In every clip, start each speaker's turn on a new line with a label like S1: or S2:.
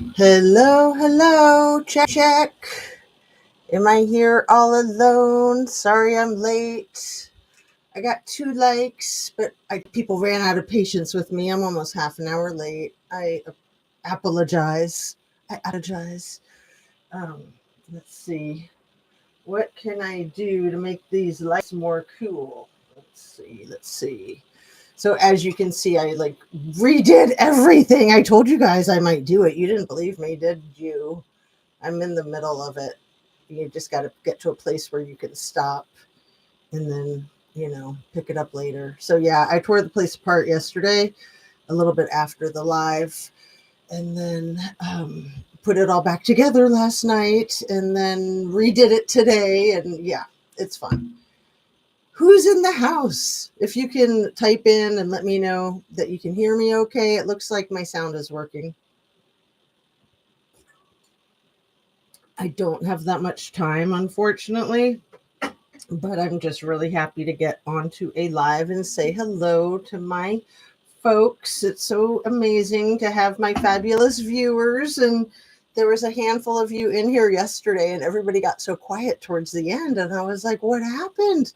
S1: Hello, hello, check, check. Am I here all alone? Sorry I'm late. I got 2 likes, but people ran out of patience with me. I'm almost half an hour late. I apologize. I apologize. Um, let's see. What can I do to make these likes more cool? Let's see. So as you can see, I like redid everything. I told you guys I might do it. You didn't believe me, did you? I'm in the middle of it. You just got to get to a place where you can stop and then, pick it up later. So, yeah, I tore the place apart yesterday, a little bit after the live, and then put it all back together last night and then redid it today. And yeah, it's fun. Who's in the house? If you can type in and let me know that you can hear me okay. It looks like my sound is working. I don't have that much time, unfortunately, but I'm just really happy to get onto a live and say hello to my folks. It's so amazing to have my fabulous viewers. And there was a handful of you in here yesterday, and everybody got so quiet towards the end. And I was like, what happened?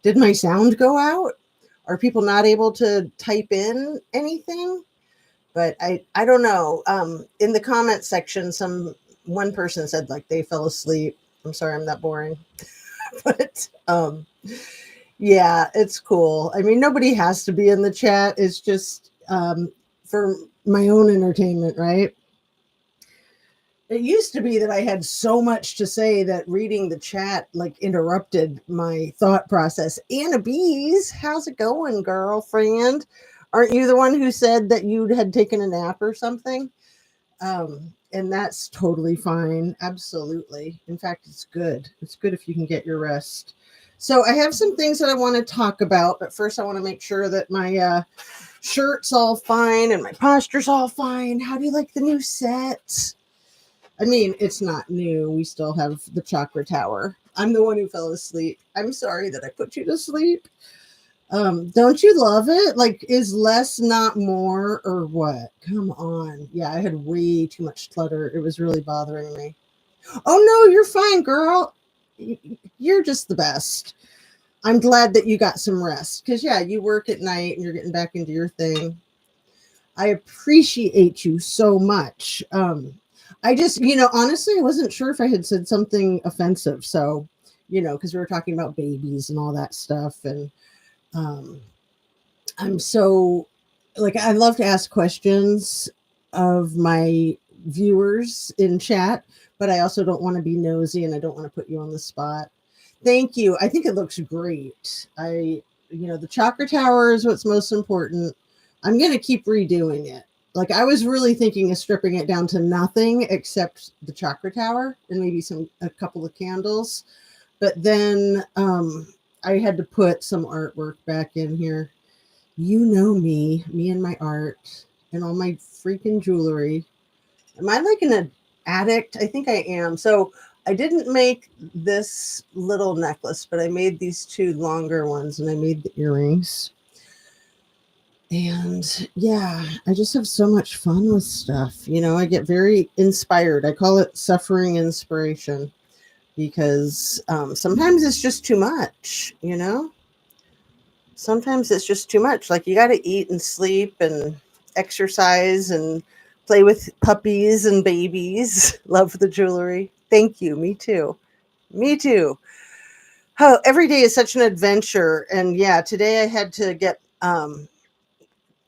S1: Did my sound go out? Are people not able to type in anything? But I don't know. In the comment section, one person said like they fell asleep. I'm sorry, I'm that boring. But yeah, it's cool. I mean, nobody has to be in the chat. It's just for my own entertainment, right? It used to be that I had so much to say that reading the chat like interrupted my thought process. Anna Bees, how's it going, girlfriend? Aren't you the one who said that you had taken a nap or something? And that's totally fine. Absolutely. In fact, it's good. It's good if you can get your rest. So I have some things that I want to talk about, but first I want to make sure that my shirt's all fine and my posture's all fine. How do you like the new set? I mean, it's not new. We still have the chakra tower. I'm the one who fell asleep. I'm sorry that I put you to sleep. Don't you love it? Like, is less not more or what? Come on. Yeah, I had way too much clutter. It was really bothering me. Oh no, you're fine, girl. You're just the best. I'm glad that you got some rest because, yeah, you work at night and you're getting back into your thing. I appreciate you so much. I just, honestly, I wasn't sure if I had said something offensive. So, because we were talking about babies and all that stuff. And um, I'm so, like, I love to ask questions of my viewers in chat, but I also don't want to be nosy and I don't want to put you on the spot. Thank you. I think it looks great. The chakra tower is what's most important. I'm going to keep redoing it. Like, I was really thinking of stripping it down to nothing except the chakra tower and maybe a couple of candles. But then I had to put some artwork back in here. You know me and my art and all my freaking jewelry. Am I like an addict? I think I am. So I didn't make this little necklace, but I made these 2 longer ones and I made the earrings. And yeah, I just have so much fun with stuff. I get very inspired. I call it suffering inspiration because sometimes it's just too much. Sometimes it's just too much. Like, you got to eat and sleep and exercise and play with puppies and babies. Love the jewelry. Thank you. Me too. Me too. Oh, every day is such an adventure. And yeah, today I had to get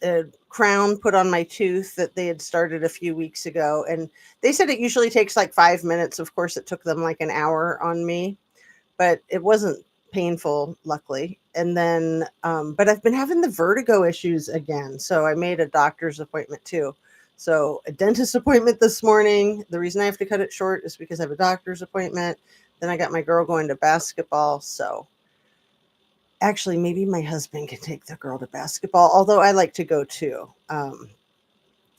S1: a crown put on my tooth that they had started a few weeks ago. And they said it usually takes like 5 minutes. Of course, it took them like an hour on me, but it wasn't painful, luckily. And then, but I've been having the vertigo issues again. So I made a doctor's appointment too. So a dentist appointment this morning. The reason I have to cut it short is because I have a doctor's appointment. Then I got my girl going to basketball. So actually, maybe my husband can take the girl to basketball, although I like to go too.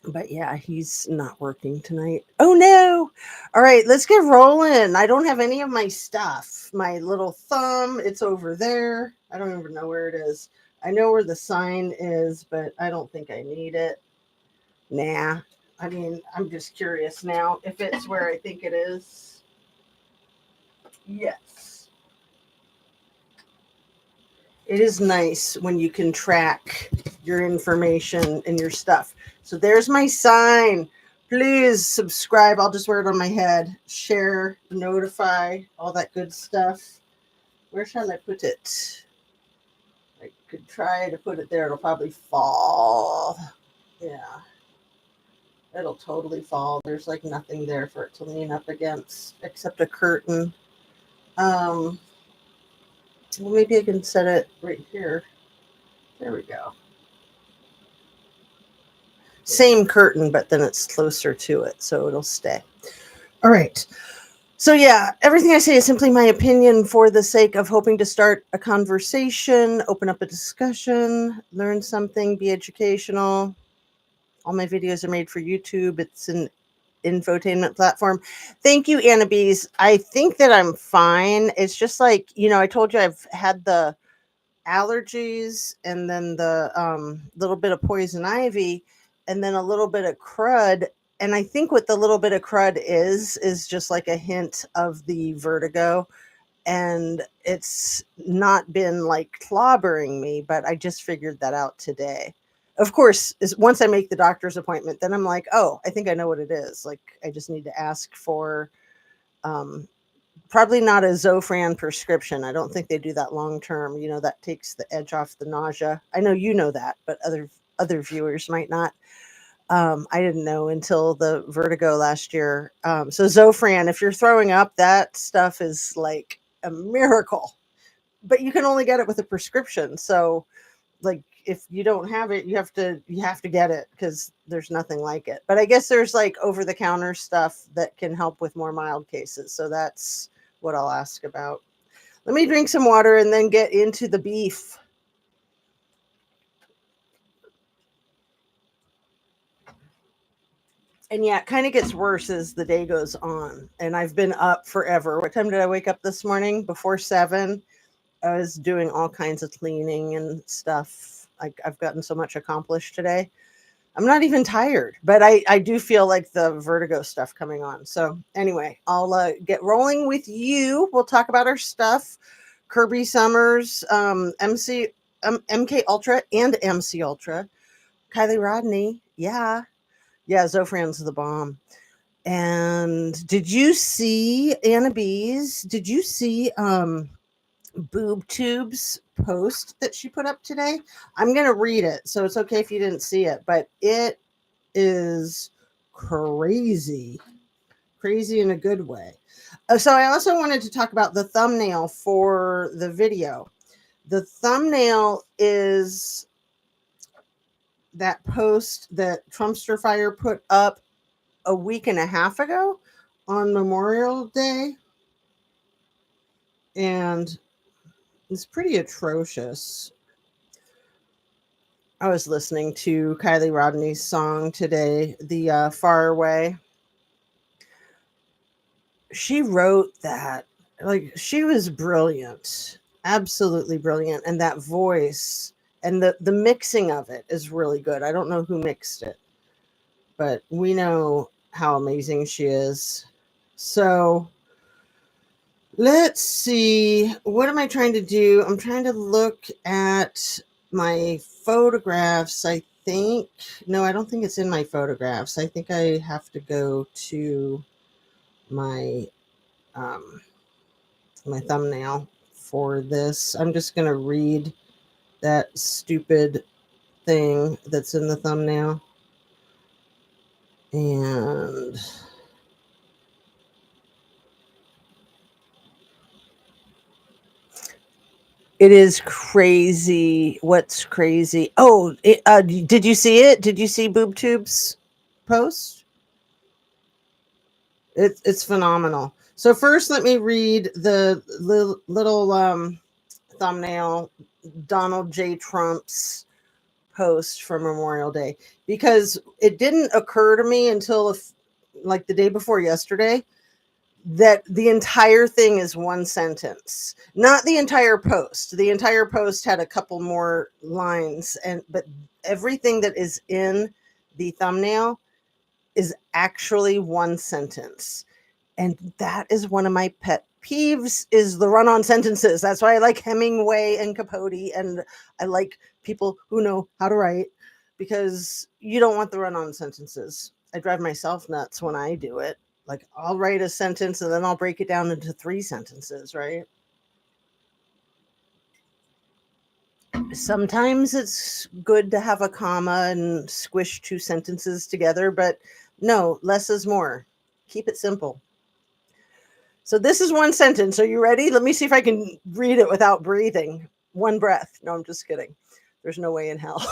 S1: But yeah, he's not working tonight. Oh no. All right, let's get rolling. I don't have any of my stuff. My little thumb, it's over there. I don't even know where it is. I know where the sign is, but I don't think I need it. Nah, I mean, I'm just curious now if it's where I think it is. Yes. It is nice when you can track your information and your stuff. So there's my sign. Please subscribe. I'll just wear it on my head. Share, notify, all that good stuff. Where shall I put it? I could try to put it there. It'll probably fall. Yeah. It'll totally fall. There's like nothing there for it to lean up against except a curtain. Well, maybe I can set it right here. There we go. Same curtain, but then it's closer to it, so it'll stay. All right. So, yeah, everything I say is simply my opinion for the sake of hoping to start a conversation, open up a discussion, learn something, be educational. All my videos are made for YouTube. It's an infotainment platform. Thank you, Anna Bees. I think that I'm fine. It's just like, I told you I've had the allergies and then the little bit of poison ivy and then a little bit of crud. And I think what the little bit of crud is just like a hint of the vertigo. And it's not been like clobbering me, but I just figured that out today. Of course, once I make the doctor's appointment, then I'm like, oh, I think I know what it is. Like, I just need to ask for probably not a Zofran prescription. I don't think they do that long term. That takes the edge off the nausea. I know you know that, but other viewers might not. I didn't know until the vertigo last year. So Zofran, if you're throwing up, that stuff is like a miracle. But you can only get it with a prescription. So, like, if you don't have it, you have to get it because there's nothing like it. But I guess there's like over the counter stuff that can help with more mild cases. So that's what I'll ask about. Let me drink some water and then get into the beef. And yeah, it kind of gets worse as the day goes on. And I've been up forever. What time did I wake up this morning? Before 7. I was doing all kinds of cleaning and stuff. I've gotten so much accomplished today. I'm not even tired, but I do feel like the vertigo stuff coming on. So anyway, I'll get rolling with you. We'll talk about our stuff. Kirby Summers, MK Ultra and MC Ultra. Kylie Rodney. Yeah. Yeah, Zofran's the bomb. And did you see Anna Bees? Did you see Boob Tube's post that she put up today? I'm going to read it, so it's okay if you didn't see it, but it is crazy in a good way. So I also wanted to talk about the thumbnail for the video. The thumbnail is that post that Trumpster Fire put up a week and a half ago on Memorial Day, and it's pretty atrocious. I was listening to Kylie Rodney's song today, The Far Away. She wrote that. Like, she was brilliant. Absolutely brilliant. And that voice and the mixing of it is really good. I don't know who mixed it, but we know how amazing she is. So let's see. What am I trying to do? I'm trying to look at my photographs. I think, no, I don't think it's in my photographs. I think I have to go to my my thumbnail for this. I'm just going to read that stupid thing that's in the thumbnail. And it is crazy. What's crazy? Oh, did you see it? Did you see BoobTube's post? It's phenomenal. So first, let me read the little thumbnail, Donald J. Trump's post for Memorial Day, because it didn't occur to me until like the day before yesterday that the entire thing is one sentence, not the entire post. The entire post had a couple more lines, but everything that is in the thumbnail is actually one sentence. And that is one of my pet peeves, is the run-on sentences. That's why I like Hemingway and Capote, and I like people who know how to write, because you don't want the run-on sentences. I drive myself nuts when I do it. Like, I'll write a sentence and then I'll break it down into 3 sentences, right? Sometimes it's good to have a comma and squish 2 sentences together, but no, less is more. Keep it simple. So this is one sentence. Are you ready? Let me see if I can read it without breathing. One breath. No, I'm just kidding. There's no way in hell.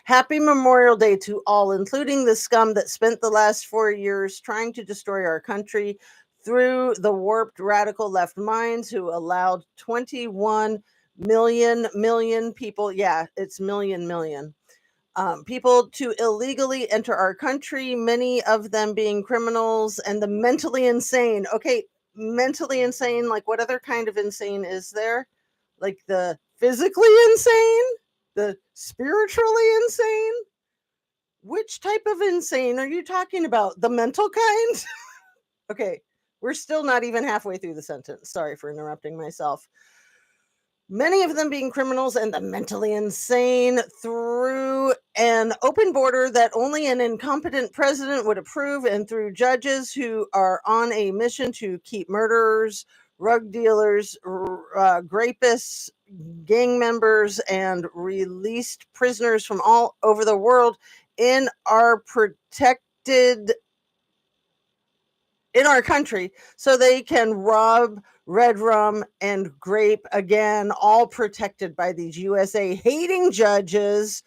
S1: Happy Memorial Day to all, including the scum that spent the last 4 years trying to destroy our country through the warped radical left minds who allowed 21 million people. Yeah, it's million. People to illegally enter our country, many of them being criminals, and the mentally insane. Okay, mentally insane, like what other kind of insane is there? Like the physically insane? The spiritually insane? Which type of insane are you talking about? The mental kind? Okay, we're still not even halfway through the sentence. Sorry for interrupting myself. Many of them being criminals and the mentally insane, through an open border that only an incompetent president would approve, and through judges who are on a mission to keep murderers, drug dealers, rapists, gang members, and released prisoners from all over the world in our country, so they can rob, red rum, and grape again, all protected by these USA hating judges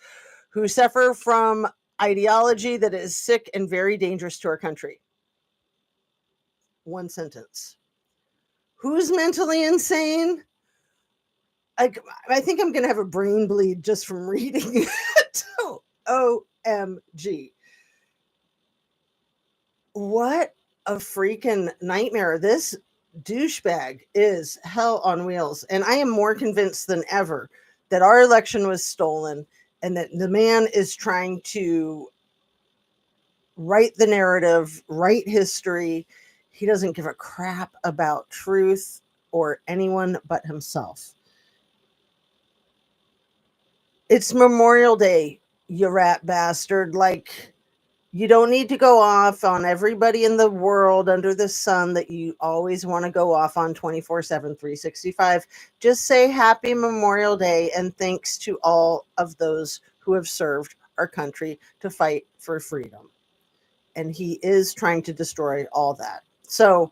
S1: who suffer from ideology that is sick and very dangerous to our country. One sentence. Who's mentally insane? I think I'm going to have a brain bleed just from reading it. OMG. What a freaking nightmare. This douchebag is hell on wheels. And I am more convinced than ever that our election was stolen and that the man is trying to write the narrative, write history. He doesn't give a crap about truth or anyone but himself. It's Memorial Day, you rat bastard. Like, you don't need to go off on everybody in the world under the sun that you always want to go off on 24/7, 365. Just say Happy Memorial Day and thanks to all of those who have served our country to fight for freedom. And he is trying to destroy all that. So,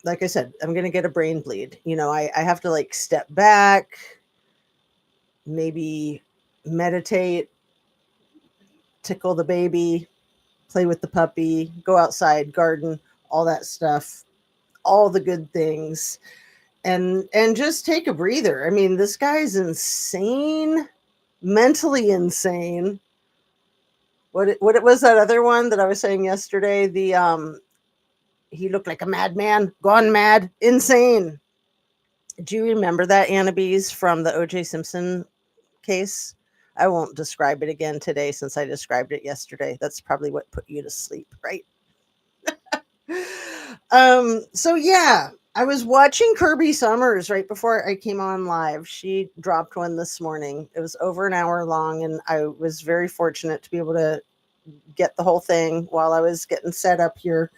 S1: like I said, I'm going to get a brain bleed. I have to like step back, maybe meditate, tickle the baby, play with the puppy, go outside, garden, all that stuff, all the good things, and just take a breather. I mean, this guy's insane, mentally insane. What was that other one that I was saying yesterday? He looked like a madman, gone mad, insane. Do you remember that, Annabise, from the O.J. Simpson case? I won't describe it again today since I described it yesterday. That's probably what put you to sleep, right? So yeah, I was watching Kirby Summers right before I came on live. She dropped one this morning. It was over an hour long, and I was very fortunate to be able to get the whole thing while I was getting set up here.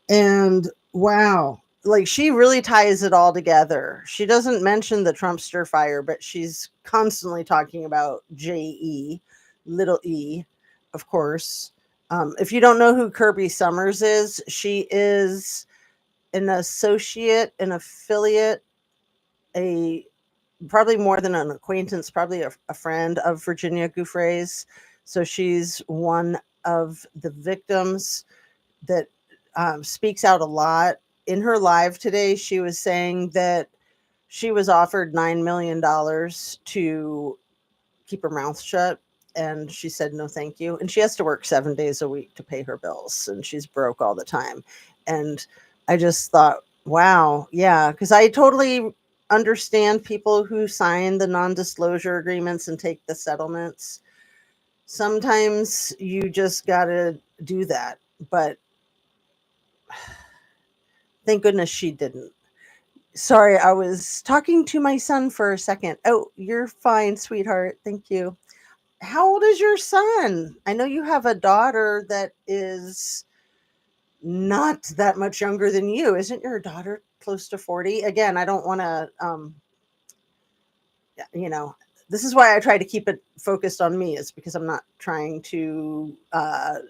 S1: And wow, like, she really ties it all together. She doesn't mention the Trumpster fire, but she's constantly talking about JE, little e, of course. If you don't know who Kirby Summers is, she is an associate, an affiliate, probably more than an acquaintance, probably a friend of Virginia Giuffre's. So she's one of the victims that speaks out a lot. In her live today, she was saying that she was offered $9 million to keep her mouth shut. And she said, no, thank you. And she has to work 7 days a week to pay her bills. And she's broke all the time. And I just thought, wow, yeah, because I totally understand people who sign the non-disclosure agreements and take the settlements. Sometimes you just gotta do that. But thank goodness she didn't. Sorry, I was talking to my son for a second. Oh, you're fine, sweetheart. Thank you. How old is your son? I know you have a daughter that is not that much younger than you. Isn't your daughter close to 40? Again, I don't want to, you know, this is why I try to keep it focused on me, is because I'm not trying to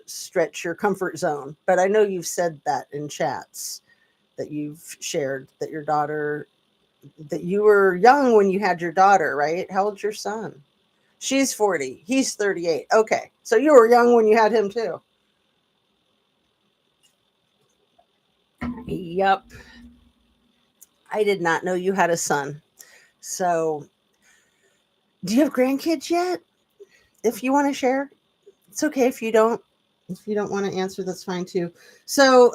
S1: stretch your comfort zone. But I know you've said that in chats, that you've shared that your daughter, that you were young when you had your daughter, right? How old's your son? She's 40. He's 38. Okay. So you were young when you had him too. Yep. I did not know you had a son. So, do you have grandkids yet? If you want to share, it's okay if you don't. If you don't want to answer, that's fine too. So,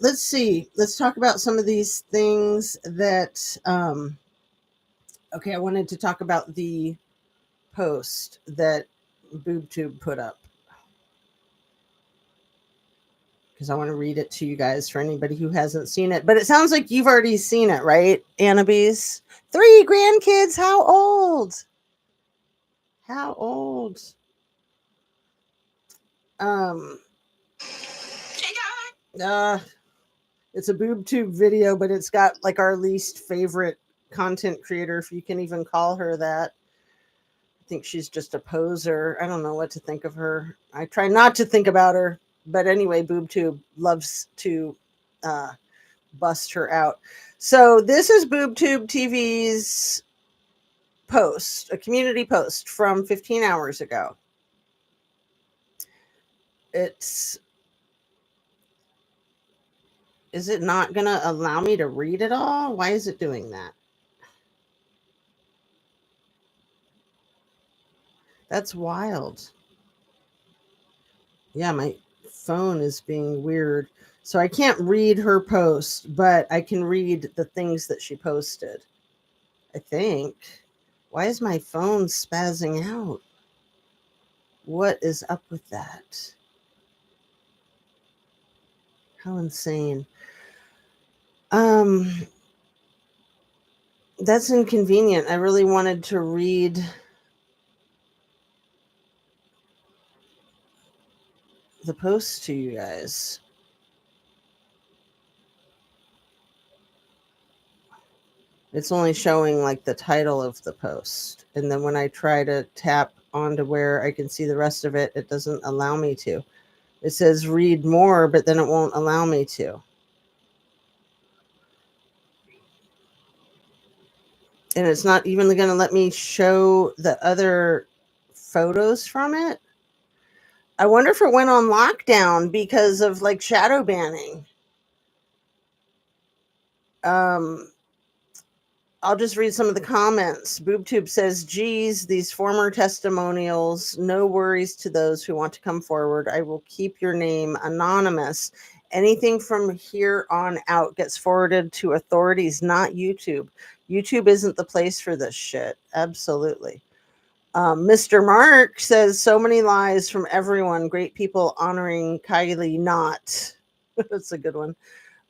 S1: let's see. Let's talk about some of these things that. Okay, I wanted to talk about the post that BoobTube put up, because I want to read it to you guys for anybody who hasn't seen it. But it sounds like you've already seen it, right, Annabes? 3 grandkids. How old? How old? Um, uh, it's a BoobTube video, but it's got like our least favorite content creator, if you can even call her that. I think she's just a poser. I don't know what to think of her. I try not to think about her. But anyway, BoobTube loves to uh, bust her out. So this is BoobTube TV's post, a community post from 15 hours ago. It's, is it not going to allow me to read it all? Why is it doing that? That's wild. Yeah, my phone is being weird. So I can't read her post, but I can read the things that she posted, I think. Why is my phone spazzing out? What is up with that? How insane. Um, that's inconvenient. I really wanted to read the post to you guys. It's only showing like the title of the post. And then when I try to tap onto where I can see the rest of it, it doesn't allow me to. It says read more, but then it won't allow me to. And it's not even going to let me show the other photos from it. I wonder if it went on lockdown because of like shadow banning. Um, I'll just read some of the comments. BoobTube says, geez, these former testimonials, no worries to those who want to come forward. I will keep your name anonymous. Anything from here on out gets forwarded to authorities, not YouTube. YouTube isn't the place for this shit. Absolutely. Mr. Mark says, so many lies from everyone. Great people honoring Kylie not. That's a good one.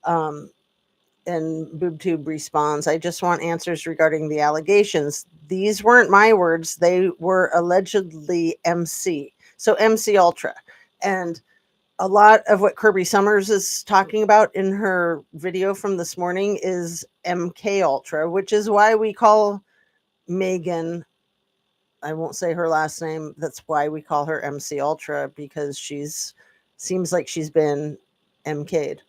S1: And BoobTube responds, I just want answers regarding the allegations. These weren't my words. They were allegedly MC. So MC Ultra. And a lot of what Kirby Summers is talking about in her video from this morning is MK Ultra, which is why we call Megan, I won't say her last name, that's why we call her MC Ultra, because she's seems like she's been MK'd.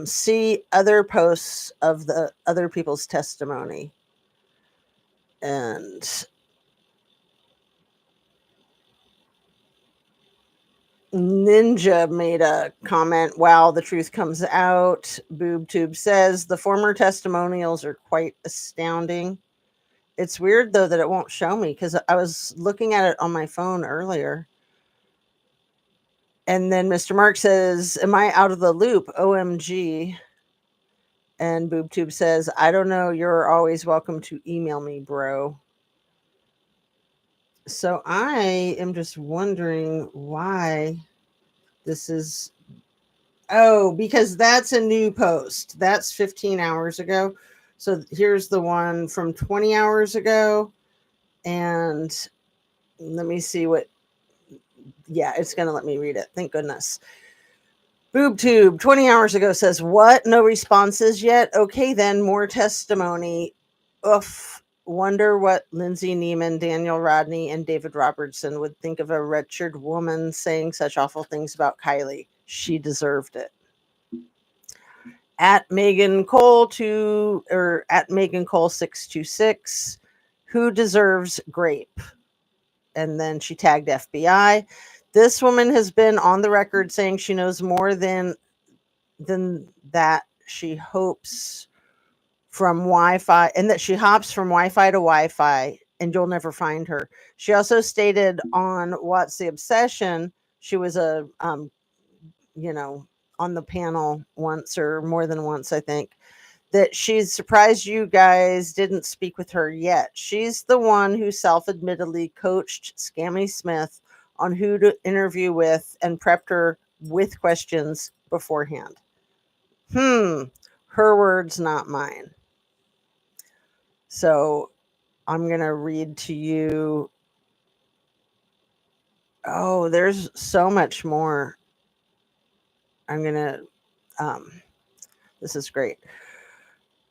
S1: See other posts of the other people's testimony. And Ninja made a comment, wow, the truth comes out. BoobTube says the former testimonials are quite astounding. It's weird though that it won't show me, because I was looking at it on my phone earlier. And then Mr. Mark says, am I out of the loop? OMG. And BoobTube says, I don't know. You're always welcome to email me, bro. So I am just wondering why this is. Oh, because that's a new post. That's 15 hours ago. So here's the one from 20 hours ago. And let me see what. Yeah, it's going to let me read it. Thank goodness. BoobTube 20 hours ago says, what? No responses yet? Okay, then more testimony. Oof. Wonder what Lindsay Neiman, Daniel Rodney, and David Robertson would think of a wretched woman saying such awful things about Kylie. She deserved it. At Megan Cole at Megan Cole 626, who deserves grape? And then she tagged FBI. This woman has been on the record saying she knows more than that she hopes from Wi-Fi and that she hops from Wi-Fi to Wi-Fi and you'll never find her. She also stated on What's the Obsession, she was you know, on the panel once or more than once, I think, that she's surprised you guys didn't speak with her yet. She's the one who self-admittedly coached Scammy Smith on who to interview with and prepped her with questions beforehand. Her words, not mine. So I'm going to read to you. Oh, there's so much more. I'm going to, this is great.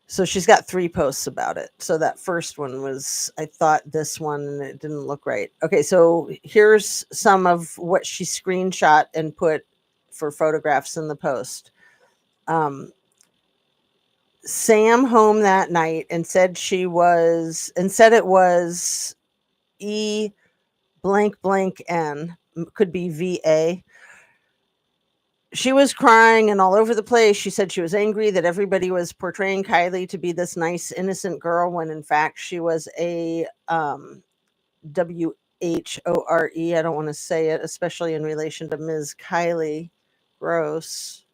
S1: So she's got 3 posts about it. So that first one was, I thought this one, and it didn't look right. Okay, so here's some of what she screenshot and put for photographs in the post. Sam home that night and said it was E blank blank N, could be VA. She was crying and all over the place. She said she was angry that everybody was portraying Kylie to be this nice, innocent girl when in fact she was a WHORE. I don't want to say it, especially in relation to Ms. Kylie. Gross.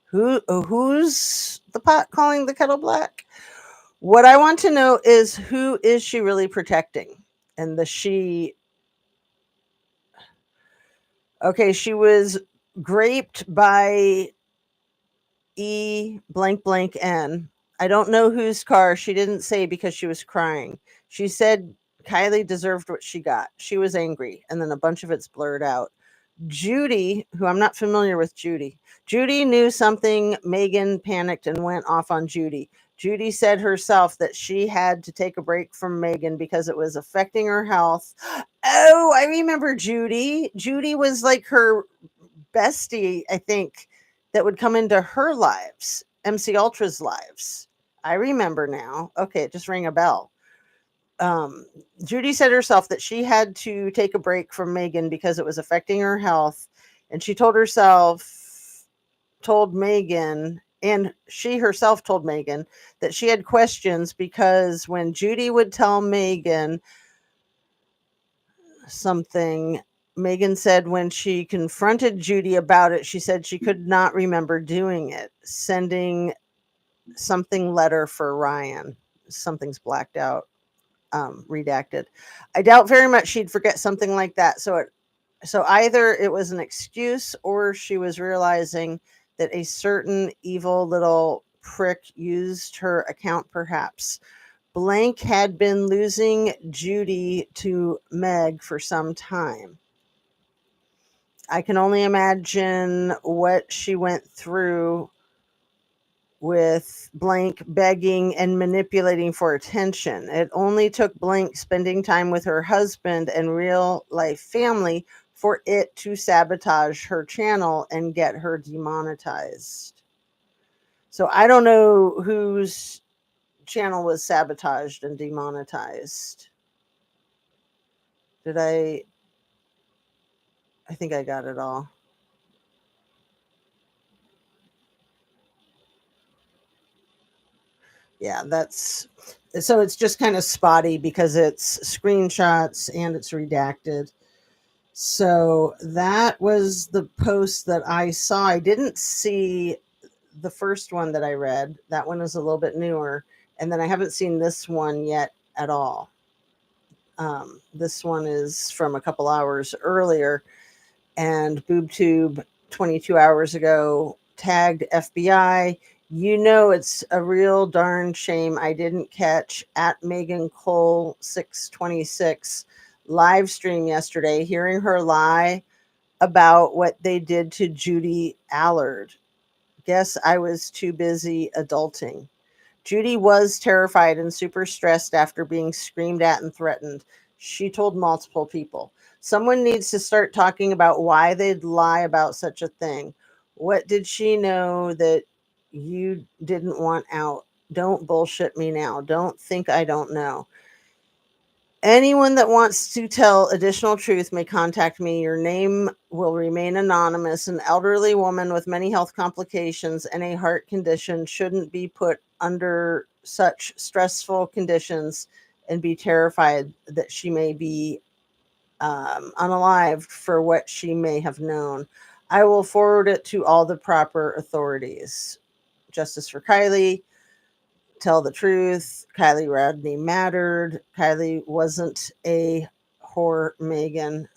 S1: Who's the pot calling the kettle black? What I want to know is who is she really protecting? And the she. Okay, she was graped by E blank blank N. I don't know whose car. She didn't say because she was crying. She said Kylie deserved what she got. She was angry, and then a bunch of it's blurred out. Judy, who I'm not familiar with Judy. Judy knew something. Megan panicked and went off on Judy. Judy said herself that she had to take a break from Megan because it was affecting her health. Oh, I remember Judy. Judy was like her bestie, I think, that would come into her lives, MC Ultra's lives. I remember now. Okay, it just rang a bell. Judy said herself that she had to take a break from Megan because it was affecting her health. And she told Megan, and she herself told Megan that she had questions because when Judy would tell Megan something, Megan said when she confronted Judy about it, she said she could not remember doing it, sending something letter for Ryan. Something's blacked out, redacted. I doubt very much she'd forget something like that. So either it was an excuse or she was realizing that a certain evil little prick used her account, perhaps. Blank had been losing Judy to Meg for some time. I can only imagine what she went through with Blank begging and manipulating for attention. It only took Blank spending time with her husband and real life family for it to sabotage her channel and get her demonetized. So I don't know whose channel was sabotaged and demonetized. Did I think I got it all. Yeah, that's so it's just kind of spotty because it's screenshots and it's redacted. So that was the post that I saw. I didn't see the first one that I read. That one is a little bit newer. And then I haven't seen this one yet at all. This one is from a couple hours earlier, and BoobTube 22 hours ago tagged FBI. You know, it's a real darn shame I didn't catch at Megan Cole 626 live stream yesterday, hearing her lie about what they did to Judy Allard. Guess I was too busy adulting. Judy was terrified and super stressed after being screamed at and threatened. She told multiple people. Someone needs to start talking about why they'd lie about such a thing. What did she know that you didn't want out? Don't bullshit me now. Don't think I don't know. Anyone that wants to tell additional truth may contact me. Your name will remain anonymous. An elderly woman with many health complications and a heart condition shouldn't be put under such stressful conditions and be terrified that she may be unalived for what she may have known. I will forward it to all the proper authorities. Justice for Kylie. Tell the truth. Kylie Rodney mattered. Kylie wasn't a whore, Megan.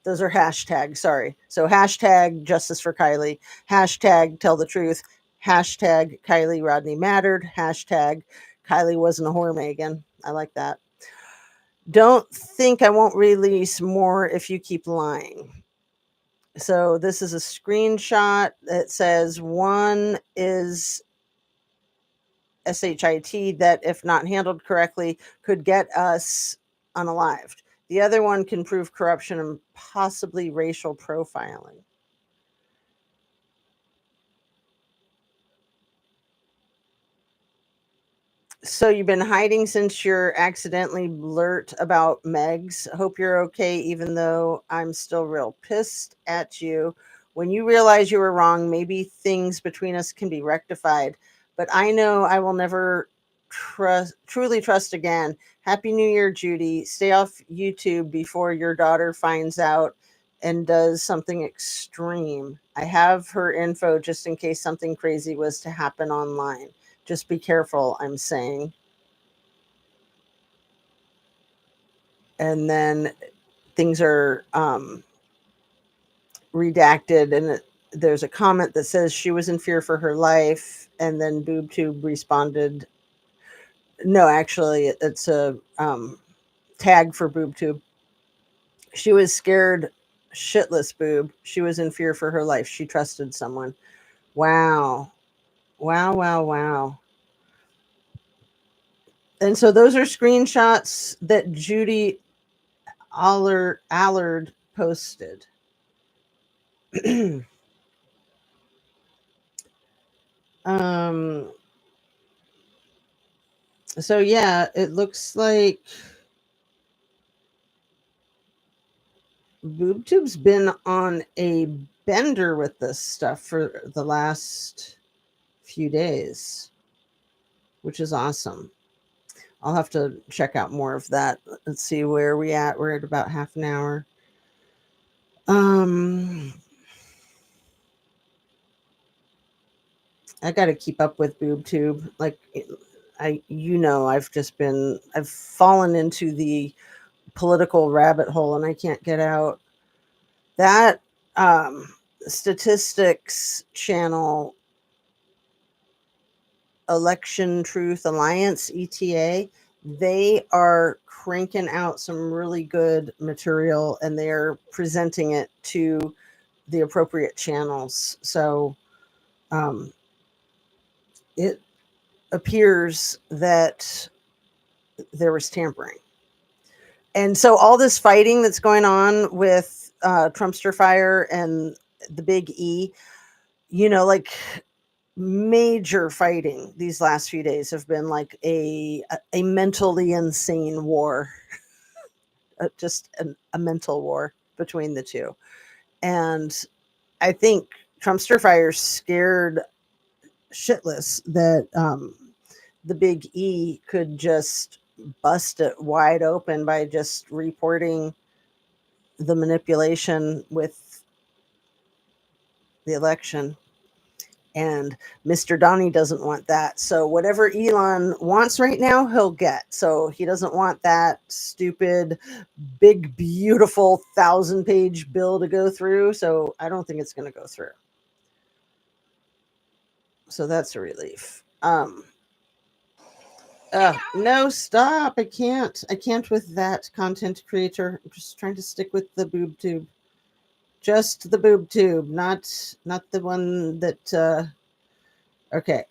S1: Those are hashtags. Sorry. So hashtag justice for Kylie. Hashtag tell the truth. Hashtag Kylie Rodney mattered. Hashtag Kylie wasn't a whore, Megan. I like that. Don't think I won't release more if you keep lying. So this is a screenshot that says one is SHIT that, if not handled correctly, could get us unalived. The other one can prove corruption and possibly racial profiling. So you've been hiding since you're accidentally blurt about Megs. Hope you're okay, even though I'm still real pissed at you. When you realize you were wrong, maybe things between us can be rectified. But I know I will never truly trust again. Happy New Year, Judy. Stay off YouTube before your daughter finds out and does something extreme. I have her info just in case something crazy was to happen online. Just be careful, I'm saying. And then things are redacted, and there's a comment that says she was in fear for her life. And then BoobTube responded, no, actually, it's a tag for BoobTube. She was scared shitless, boob. She was in fear for her life. She trusted someone. Wow. Wow, wow, wow. And so those are screenshots that Judy Allard posted. um so yeah, it looks like BoobTube's been on a bender with this stuff for the last few days, which is awesome. I'll have to check out more of that. Let's see where we at. We're at about half an hour. I got to keep up with BoobTube. Like I've fallen into the political rabbit hole and I can't get out. That statistics channel, Election Truth Alliance, ETA, they are cranking out some really good material and they're presenting it to the appropriate channels. So it appears that there was tampering. And so all this fighting that's going on with Trumpster Fire and the Big E, like major fighting these last few days have been like a mentally insane war, just a mental war between the two. And I think Trumpster Fire scared shitless that the Big E could just bust it wide open by just reporting the manipulation with the election. And Mr. Donnie doesn't want that. So whatever Elon wants right now, he'll get. So he doesn't want that stupid, big, beautiful 1,000-page bill to go through. So I don't think it's going to go through. So that's a relief. No, stop. I can't. I can't with that content creator. I'm just trying to stick with the boob tube. Just the boob tube, not the one that okay.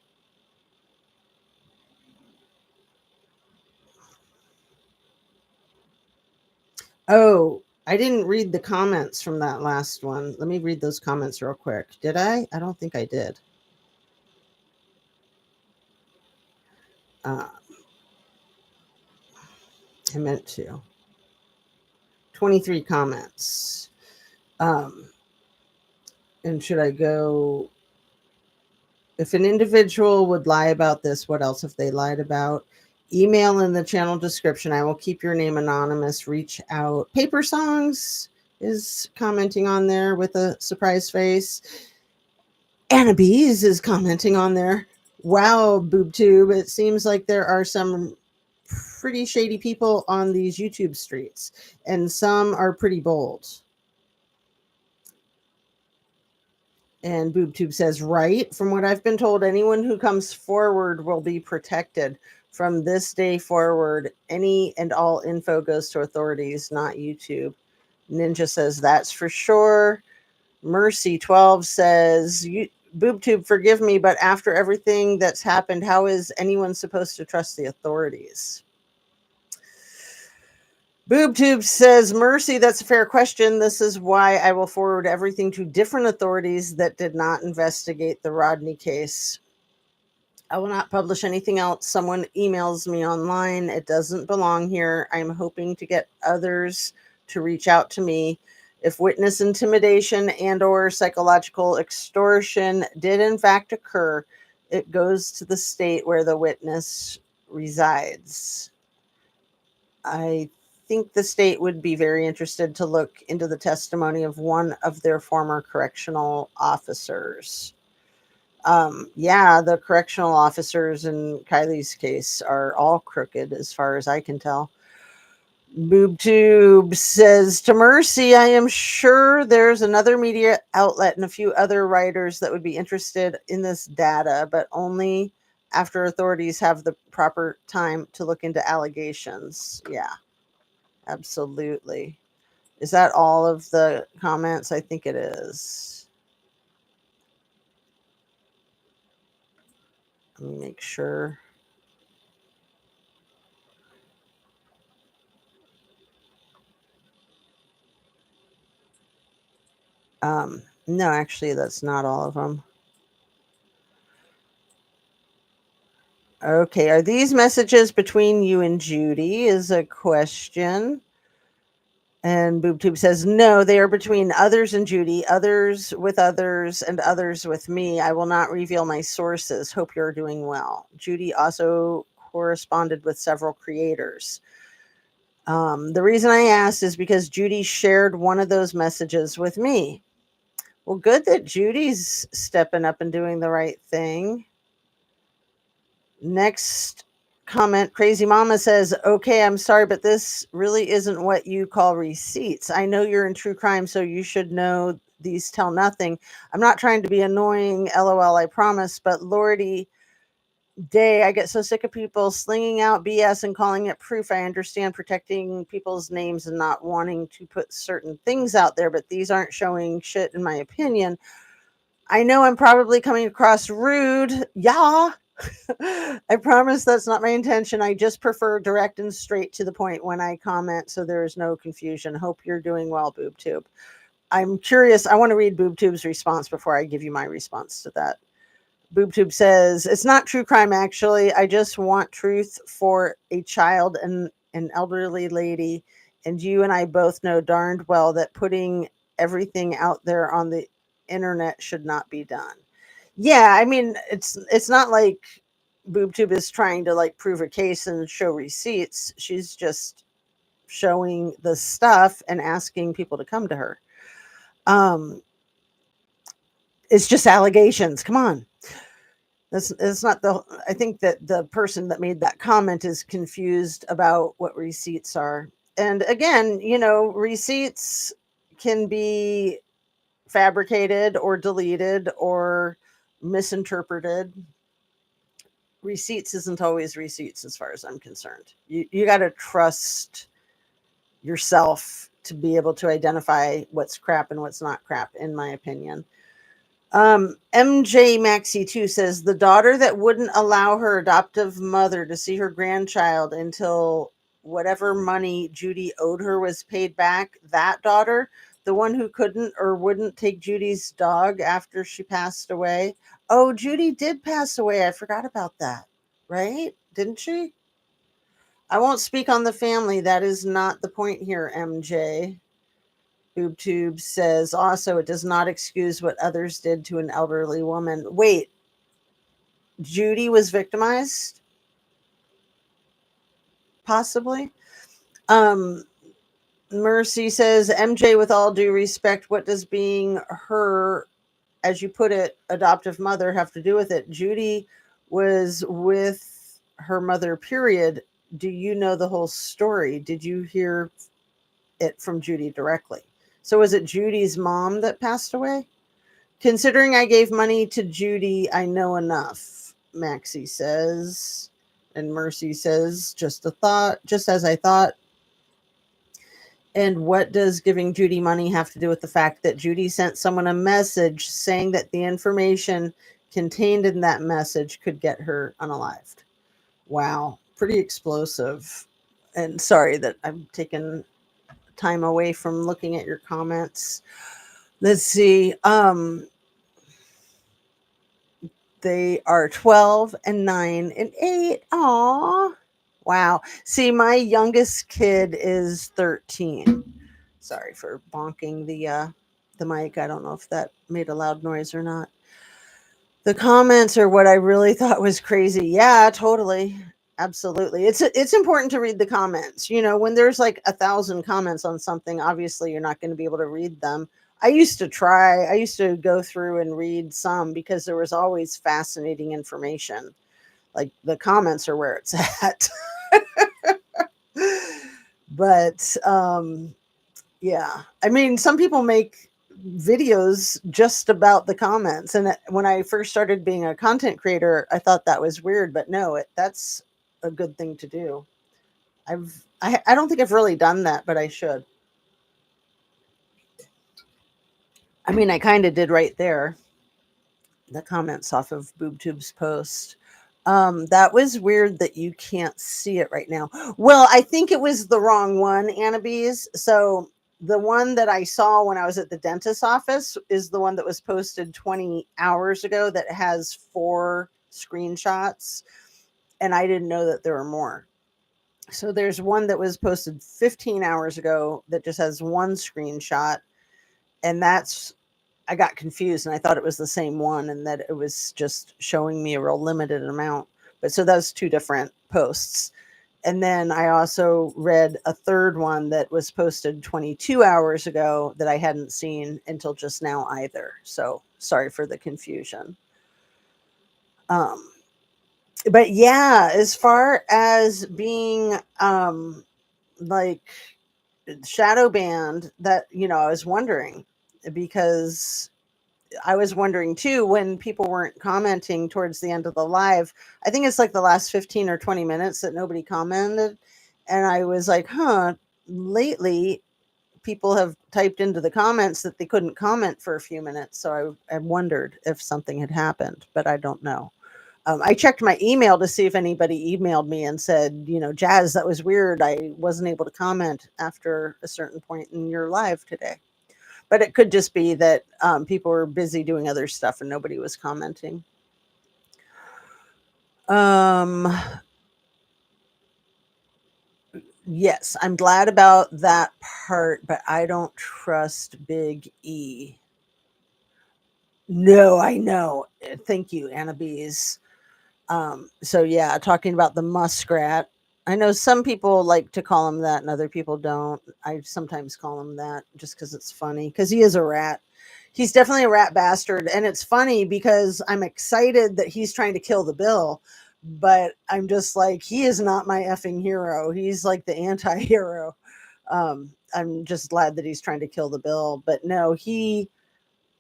S1: Oh, I didn't read the comments from that last one. Let me read those comments real quick. Did I? I don't think I did. Uh, I meant to. 23 comments. Um, and should I go? If an individual would lie about this, what else have they lied about? Email in the channel description. I will keep your name anonymous. Reach out. Paper Songs is commenting on there with a surprise face. Anna Bees is commenting on there. Wow, BoobTube. It seems like there are some pretty shady people on these YouTube streets, and some are pretty bold. And BoobTube says, right, from what I've been told, anyone who comes forward will be protected. From this day forward, any and all info goes to authorities, not YouTube. Ninja says, that's for sure. Mercy12 says, BoobTube, forgive me, but after everything that's happened, how is anyone supposed to trust the authorities? BoobTube says, Mercy, that's a fair question. This is why I will forward everything to different authorities that did not investigate the Rodney case. I will not publish anything else. Someone emails me online. It doesn't belong here. I'm hoping to get others to reach out to me. If witness intimidation and or psychological extortion did in fact occur, it goes to the state where the witness resides. I think the state would be very interested to look into the testimony of one of their former correctional officers. Yeah, the correctional officers in Kylie's case are all crooked as far as I can tell. BoobTube says, to Mercy, I am sure there's another media outlet and a few other writers that would be interested in this data, but only after authorities have the proper time to look into allegations. Yeah, absolutely. Is that all of the comments? I think it is. Let me make sure. No, actually, that's not all of them. Okay, are these messages between you and Judy? Is a question. And BoobTube says, no, they are between others and Judy, others with others, and others with me. I will not reveal my sources. Hope you're doing well. Judy also corresponded with several creators. The reason I asked is because Judy shared one of those messages with me. Well, good that Judy's stepping up and doing the right thing. Next comment, Crazy Mama says, okay, I'm sorry, but this really isn't what you call receipts. I know you're in true crime, so you should know these tell nothing. I'm not trying to be annoying, LOL, I promise, but Lordy day, I get so sick of people slinging out BS and calling it proof. I understand protecting people's names and not wanting to put certain things out there, but these aren't showing shit, in my opinion. I know I'm probably coming across rude. Yeah. I promise that's not my intention. I just prefer direct and straight to the point when I comment so there is no confusion. Hope you're doing well, BoobTube. I'm curious. I want to read BoobTube's response before I give you my response to that. BoobTube says, it's not true crime, actually. I just want truth for a child and an elderly lady. And you and I both know darned well that putting everything out there on the internet should not be done. Yeah, I mean, it's not like BoobTube is trying to like prove a case and show receipts. She's just showing the stuff and asking people to come to her. It's just allegations. Come on. That's not the. I think that the person that made that comment is confused about what receipts are. And again, receipts can be fabricated or deleted or misinterpreted. Receipts isn't always receipts as far as I'm concerned. You got to trust yourself to be able to identify what's crap and what's not crap, in my opinion. MJ Maxi 2 says the daughter that wouldn't allow her adoptive mother to see her grandchild until whatever money Judy owed her was paid back. That daughter, the one who couldn't or wouldn't take Judy's dog after she passed away. Oh, Judy did pass away. I forgot about that. Right? Didn't she? I won't speak on the family. That is not the point here, MJ. BoobTube says also it does not excuse what others did to an elderly woman. Wait, Judy was victimized? Possibly. Um, Mercy says, MJ, with all due respect, what does being her, as you put it, adoptive mother have to do with it? Judy was with her mother, period. Do you know the whole story? Did you hear it from Judy directly? So was it Judy's mom that passed away? Considering I gave money to Judy, I know enough, Maxie says. And Mercy says, just a thought, just as I thought. And what does giving Judy money have to do with the fact that Judy sent someone a message saying that the information contained in that message could get her unalived? Wow, pretty explosive. And sorry that I'm taking time away from looking at your comments. Let's see. They are 12 and 9 and 8. Aw. Wow. See, my youngest kid is 13. Sorry for bonking the mic. I don't know if that made a loud noise or not. The comments are what I really thought was crazy. Yeah, totally. Absolutely. It's important to read the comments. When there's like 1,000 comments on something, obviously you're not going to be able to read them. I used to go through and read some because there was always fascinating information. Like the comments are where it's at. But yeah. I mean, some people make videos just about the comments, and when I first started being a content creator, I thought that was weird, but no, that's a good thing to do. I don't think I've really done that, but I should. I mean, I kind of did right there. The comments off of BoobTube's post. That was weird that you can't see it right now. Well, I think it was the wrong one, Annabees. So the one that I saw when I was at the dentist's office is the one that was posted 20 hours ago that has 4 screenshots. And I didn't know that there were more. So there's one that was posted 15 hours ago that just has 1 screenshot. And I got confused and I thought it was the same one and that it was just showing me a real limited amount. But so those 2 different posts. And then I also read a third one that was posted 22 hours ago that I hadn't seen until just now either. So sorry for the confusion. But yeah, as far as being like shadow banned, that I was wondering, because I was wondering too when people weren't commenting towards the end of the live. I think it's like the last 15 or 20 minutes that nobody commented. And I was like, lately people have typed into the comments that they couldn't comment for a few minutes. So I wondered if something had happened, but I don't know. I checked my email to see if anybody emailed me and said, Jazz, that was weird. I wasn't able to comment after a certain point in your live today. But it could just be that people were busy doing other stuff and nobody was commenting. Yes, I'm glad about that part, but I don't trust Big E. No, I know. Thank you, Anna Bees. So yeah, talking about the muskrat. I know some people like to call him that and other people don't. I sometimes call him that just because it's funny, because he is a rat. He's definitely a rat bastard. And it's funny because I'm excited that he's trying to kill the bill, but I'm just like, he is not my effing hero. He's like the anti hero. I'm just glad that he's trying to kill the bill. But no, he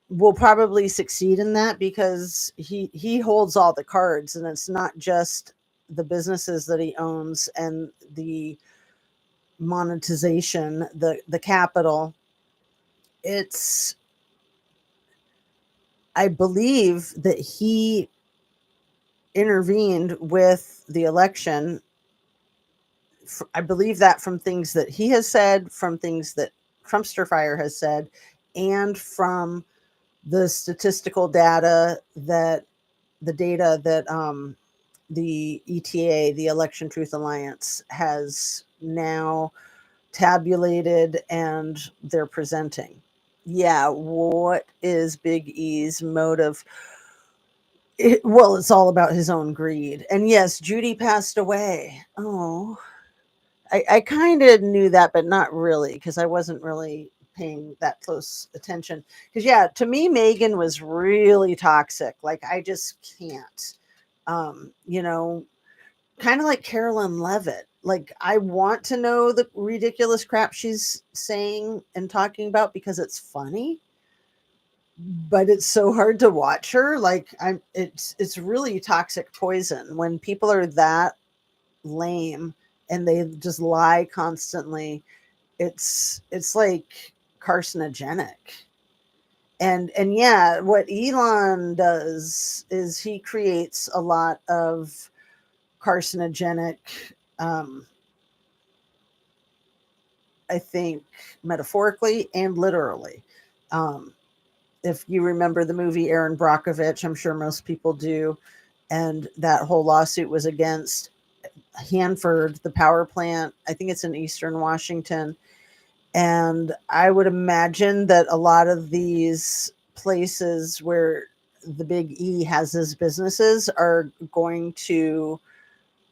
S1: will probably succeed in that because he holds all the cards, and it's not just the businesses that he owns and the monetization, the capital. It's, I believe that he intervened with the election. I believe that from things that he has said, from things that Trumpster Fire has said, and from the statistical data that the ETA, the Election Truth Alliance, has now tabulated and they're presenting. Yeah, what is Big E's motive? Well, it's all about his own greed. And yes, Judy passed away. Oh, I kind of knew that, but not really, because I wasn't really paying that close attention. Because, yeah, to me, Megan was really toxic. Like, I just can't. You know, kind of like Carolyn Levitt. Like, I want to know the ridiculous crap she's saying and talking about because it's funny, but it's so hard to watch her. Like, it's really toxic poison when people are that lame and they just lie constantly. It's like carcinogenic. And yeah, what Elon does is he creates a lot of carcinogenic, um, I think, metaphorically and literally. Um, if you remember the movie Aaron Brockovich, I'm sure most people do, and that whole lawsuit was against Hanford, the power plant. I think it's in Eastern Washington. And I would imagine that a lot of these places where the Big E has his businesses are going to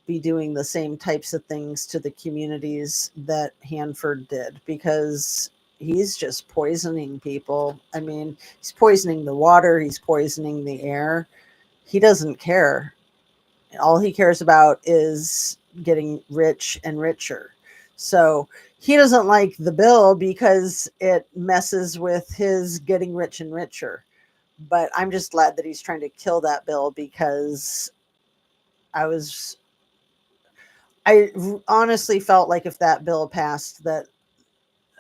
S1: be doing the same types of things to the communities that Hanford did, because he's just poisoning people. I mean, he's poisoning the water, he's poisoning the air. He doesn't care. All he cares about is getting rich and richer. So he doesn't like the bill because it messes with his getting rich and richer. But I'm just glad that he's trying to kill that bill, because I was I honestly felt like if that bill passed, that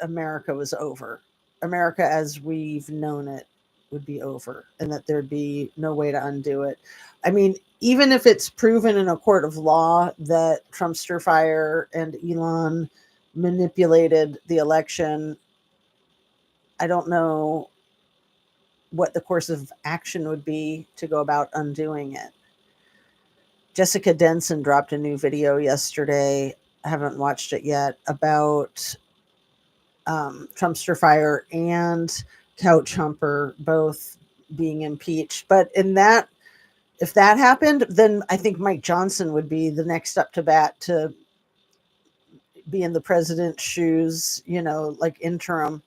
S1: America was over. America as we've known it would be over, and that there'd be no way to undo it. I mean, even if it's proven in a court of law that Trumpster Fire and Elon manipulated the election, I don't know what the course of action would be to go about undoing it. Jessica Denson dropped a new video yesterday. I haven't watched it yet, about Trumpster Fire and Couch Humper both being impeached. But in that, if that happened, then I think Mike Johnson would be the next up to bat to be in the president's shoes, like interim.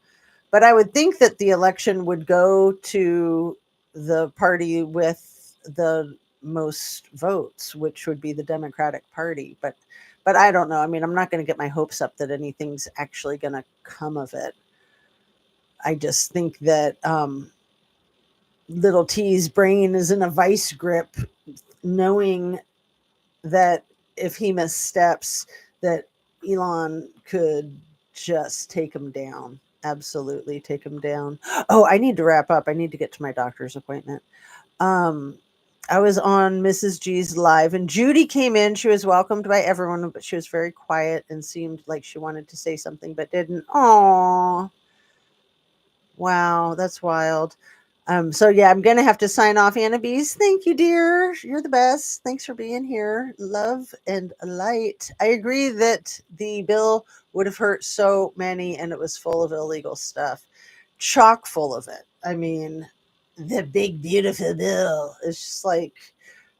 S1: But I would think that the election would go to the party with the most votes, which would be the Democratic Party. But I don't know. I mean, I'm not going to get my hopes up that anything's actually going to come of it. I just think that little T's brain is in a vice grip, knowing that if he missteps, that Elon could just take him down. Absolutely take him down. Oh, I need to wrap up. I need to get to my doctor's appointment. Um, I was on Mrs. G's live, and Judy came in. She was welcomed by everyone, but she was very quiet and seemed like she wanted to say something but didn't. Aww. Wow, that's wild. So yeah, I'm gonna have to sign off, Anna Bees. Thank you, dear. You're the best. Thanks for being here. Love and light. I agree that the bill would have hurt so many, and it was full of illegal stuff, chock full of it. I mean, the big beautiful bill. It's just like,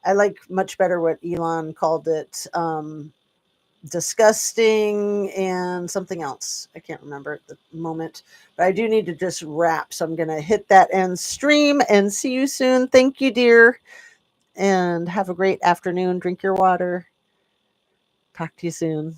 S1: I like much better what Elon called it. disgusting and something else. I can't remember at the moment, but I do need to just wrap. So I'm going to hit that end stream and see you soon. Thank you, dear. And have a great afternoon. Drink your water. Talk to you soon.